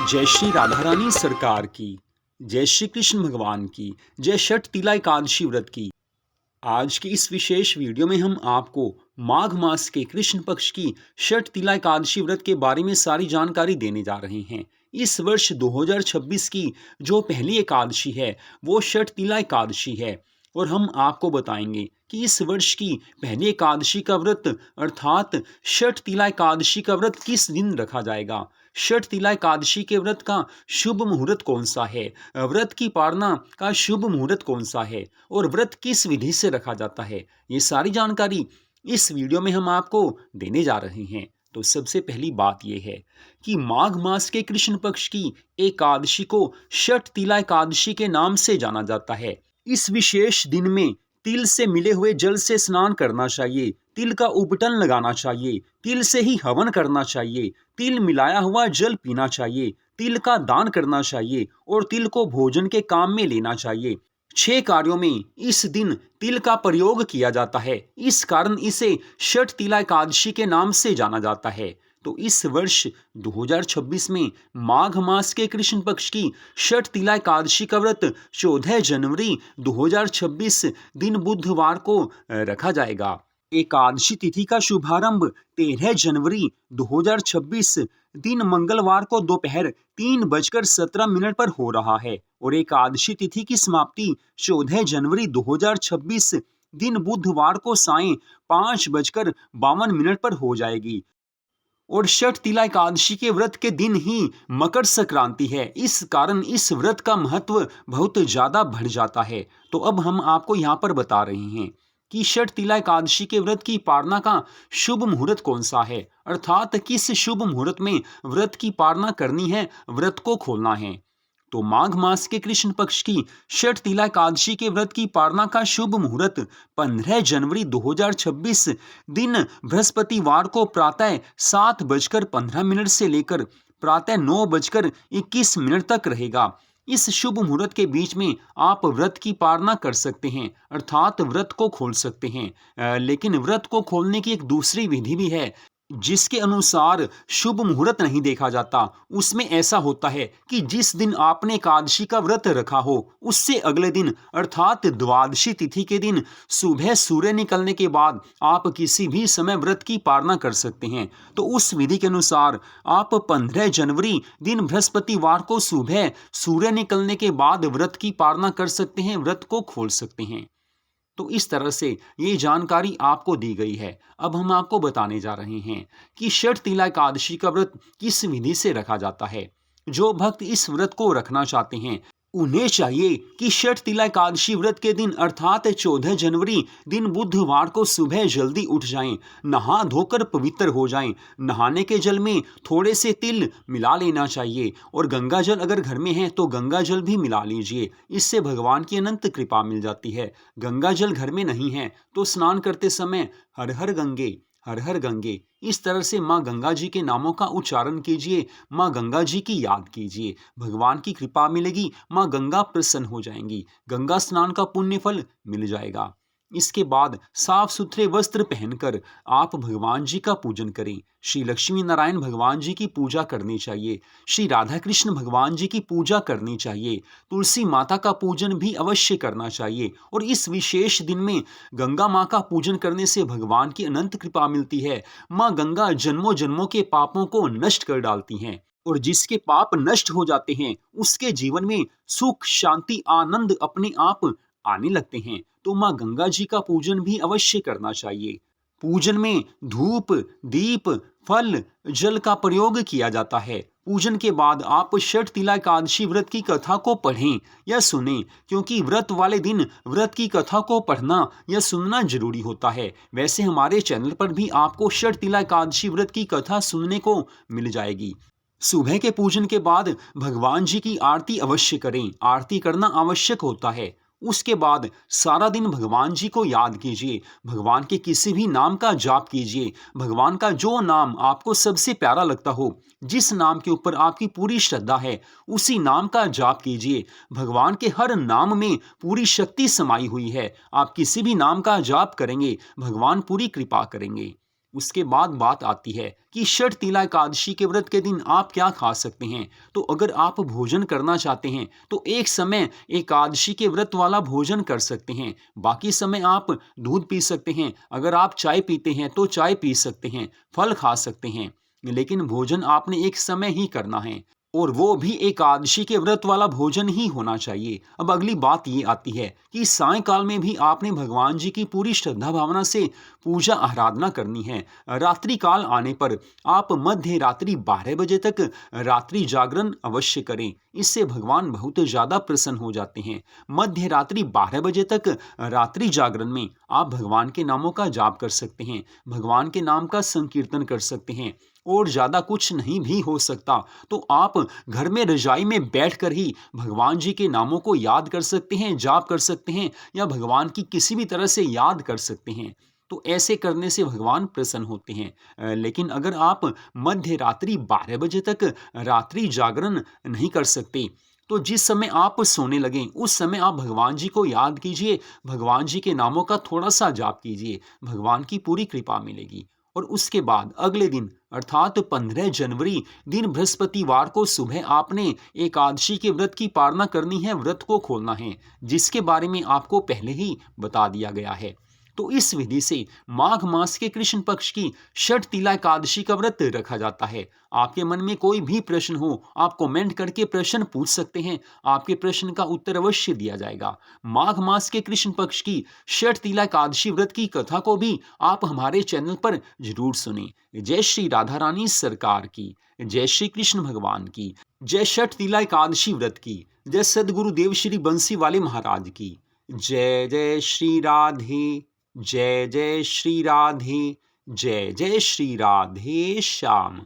जय श्री राधा रानी सरकार की। जय श्री कृष्ण भगवान की। जय छठ तिला एकादशी व्रत की। आज की इस विशेष वीडियो में हम आपको माघ मास के कृष्ण पक्ष की छठ तिला एकादशी व्रत के बारे में सारी जानकारी देने जा रहे हैं। इस वर्ष 2026 की जो पहली एकादशी है वो छठ तिला एकादशी है और हम आपको बताएंगे कि इस वर्ष की पहली एकादशी का व्रत अर्थात छठ तिला एकादशी का व्रत किस दिन रखा जाएगा। छठ तिला एकादशी के व्रत का शुभ मुहूर्त कौन सा है, व्रत की पारना का शुभ मुहूर्त कौन सा है और व्रत किस विधि से रखा जाता है, ये सारी जानकारी इस वीडियो में हम आपको देने जा रहे हैं। तो सबसे पहली बात यह है कि माघ मास के कृष्ण पक्ष की एकादशी को छठ तिला एकादशी के नाम से जाना जाता है। इस विशेष दिन में तिल से मिले हुए जल से स्नान करना चाहिए, तिल का उबटन लगाना चाहिए, तिल से ही हवन करना चाहिए, तिल मिलाया हुआ जल पीना चाहिए, तिल का दान करना चाहिए और तिल को भोजन के काम में लेना चाहिए। 6 कार्यों में इस दिन तिल का प्रयोग किया जाता है, इस कारण इसे छठ तिला एकादशी के नाम से जाना जाता है। तो इस वर्ष 2026 में माघ मास के कृष्ण पक्ष की छठ तिला एकादशी का व्रत 14 जनवरी 2026 दिन बुधवार को रखा जाएगा। एकादशी तिथि का शुभारंभ 13 जनवरी 2026 दिन मंगलवार को दोपहर 3:17 पर हो रहा है और एकादशी तिथि की समाप्ति 14 जनवरी 2026 दिन बुधवार को सायं 5:52 पर हो जाएगी। और छठ तिला एकादशी के व्रत के दिन ही मकर संक्रांति है, इस कारण इस व्रत का महत्व बहुत ज्यादा बढ़ जाता है। तो अब हम आपको यहाँ पर बता रहे हैं कि छठ तिला एकादशी के व्रत की पारना का शुभ मुहूर्त कौन सा है, अर्थात किस शुभ मुहूर्त में व्रत की पारना करनी है, व्रत को खोलना है। तो माघ मास के कृष्ण पक्ष की छठ तिला एकादशी के व्रत की पारना का शुभ मुहूर्त 15 जनवरी 2026 दिन बृहस्पतिवार को प्रातः 7:15 से लेकर प्रातः 9:21 तक रहेगा। इस शुभ मुहूर्त के बीच में आप व्रत की पारना कर सकते हैं, अर्थात व्रत को खोल सकते हैं। लेकिन व्रत को खोलने की एक दूसरी विधि भी है जिसके अनुसार शुभ मुहूर्त नहीं देखा जाता। उसमें ऐसा होता है कि जिस दिन आपने एकादशी का व्रत रखा हो उससे अगले दिन अर्थात द्वादशी तिथि के दिन सुबह सूर्य निकलने के बाद आप किसी भी समय व्रत की पारना कर सकते हैं। तो उस विधि के अनुसार आप 15 जनवरी दिन बृहस्पतिवार को सुबह सूर्य निकलने के बाद व्रत की पारना कर सकते हैं, व्रत को खोल सकते हैं। तो इस तरह से ये जानकारी आपको दी गई है। अब हम आपको बताने जा रहे हैं कि छठ तिला एकादशी का व्रत किस विधि से रखा जाता है। जो भक्त इस व्रत को रखना चाहते हैं उन्हें चाहिए कि छठ तिला एकादशी व्रत के दिन अर्थात 14 जनवरी दिन बुधवार को सुबह जल्दी उठ जाएं, नहा धोकर पवित्र हो जाएं। नहाने के जल में थोड़े से तिल मिला लेना चाहिए और गंगा जल अगर घर में है तो गंगा जल भी मिला लीजिए, इससे भगवान की अनंत कृपा मिल जाती है। गंगा जल घर में नहीं है तो स्नान करते समय हर हर गंगे हर हर गंगे इस तरह से माँ गंगा जी के नामों का उच्चारण कीजिए, माँ गंगा जी की याद कीजिए, भगवान की कृपा मिलेगी, माँ गंगा प्रसन्न हो जाएंगी, गंगा स्नान का पुण्य फल मिल जाएगा। इसके बाद साफ सुथरे वस्त्र पहनकर आप भगवान जी का पूजन करें। श्री लक्ष्मी नारायण भगवान जी की पूजा करनी चाहिए, श्री राधा कृष्ण भगवान जी की पूजा करनी चाहिए, तुलसी माता का पूजन भी अवश्य करना चाहिए। और इस विशेष दिन में गंगा माँ का पूजन करने से भगवान की अनंत कृपा मिलती है। माँ गंगा जन्मों जन्मों के पापों को नष्ट कर डालती हैं और जिसके पाप नष्ट हो जाते हैं उसके जीवन में सुख शांति आनंद अपने आप आने लगते हैं। तो माँ गंगा जी का पूजन भी अवश्य करना चाहिए। पूजन में धूप दीप फल जल का प्रयोग किया जाता है। पूजन के बाद आप छठ तिला एकादशी व्रत की कथा को पढ़ें या सुनें, क्योंकि व्रत वाले दिन व्रत की कथा को पढ़ना या सुनना जरूरी होता है। वैसे हमारे चैनल पर भी आपको छठ तिला एकादशी व्रत की कथा सुनने को मिल जाएगी। सुबह के पूजन के बाद भगवान जी की आरती अवश्य करें, आरती करना आवश्यक होता है। उसके बाद सारा दिन भगवान जी को याद कीजिए, भगवान के किसी भी नाम का जाप कीजिए। भगवान का जो नाम आपको सबसे प्यारा लगता हो, जिस नाम के ऊपर आपकी पूरी श्रद्धा है, उसी नाम का जाप कीजिए। भगवान के हर नाम में पूरी शक्ति समाई हुई है। आप किसी भी नाम का जाप करेंगे, भगवान पूरी कृपा करेंगे। उसके बाद बात आती है कि षठ तिला एकादशी के व्रत के दिन आप क्या खा सकते हैं। तो अगर आप भोजन करना चाहते हैं तो एक समय एकादशी के व्रत वाला भोजन कर सकते हैं, बाकी समय आप दूध पी सकते हैं। अगर आप चाय पीते हैं तो चाय पी सकते हैं, फल खा सकते हैं, लेकिन भोजन आपने एक समय ही करना है और वो भी एकादशी के व्रत वाला भोजन ही होना चाहिए। अब अगली बात ये आती है कि सायंकाल में भी आपने भगवान जी की पूरी श्रद्धा भावना से पूजा आराधना करनी है। रात्रि काल आने पर आप मध्य रात्रि 12 बजे तक रात्रि जागरण अवश्य करें। इससे भगवान बहुत ज़्यादा प्रसन्न हो जाते हैं। मध्य रात्रि 12 बजे तक रात्रि जागरण में आप भगवान के नामों का जाप कर सकते हैं, भगवान के नाम का संकीर्तन कर सकते हैं और ज़्यादा कुछ नहीं भी हो सकता तो आप घर में रजाई में बैठकर ही भगवान जी के नामों को याद कर सकते हैं, जाप कर सकते हैं या भगवान की किसी भी तरह से याद कर सकते हैं। तो ऐसे करने से भगवान प्रसन्न होते हैं। लेकिन अगर आप मध्य रात्रि 12 बजे तक रात्रि जागरण नहीं कर सकते तो जिस समय आप सोने लगें उस समय आप भगवान जी को याद कीजिए, भगवान जी के नामों का थोड़ा सा जाप कीजिए, भगवान की पूरी कृपा मिलेगी। और उसके बाद अगले दिन अर्थात 15 जनवरी दिन बृहस्पतिवार को सुबह आपने एकादशी के व्रत की पालना करनी है, व्रत को खोलना है, जिसके बारे में आपको पहले ही बता दिया गया है। तो इस विधि से माघ मास के कृष्ण पक्ष की षठ तिला एकादशी का व्रत रखा जाता है। आपके मन में कोई भी प्रश्न हो आप कमेंट करके प्रश्न पूछ सकते हैं, आपके प्रश्न का उत्तर अवश्य दिया जाएगा। माघ मास के कृष्ण पक्ष की षठ तिला एकादशी व्रत की कथा को भी आप हमारे चैनल पर जरूर सुने। जय श्री राधा रानी सरकार की, जय श्री कृष्ण भगवान की, जय षठ तिला एकादशी व्रत की, जय सदगुरुदेव श्री बंसी वाले महाराज की। जय जय श्री राधे, जय जय श्री राधे, जय जय श्री राधे श्याम।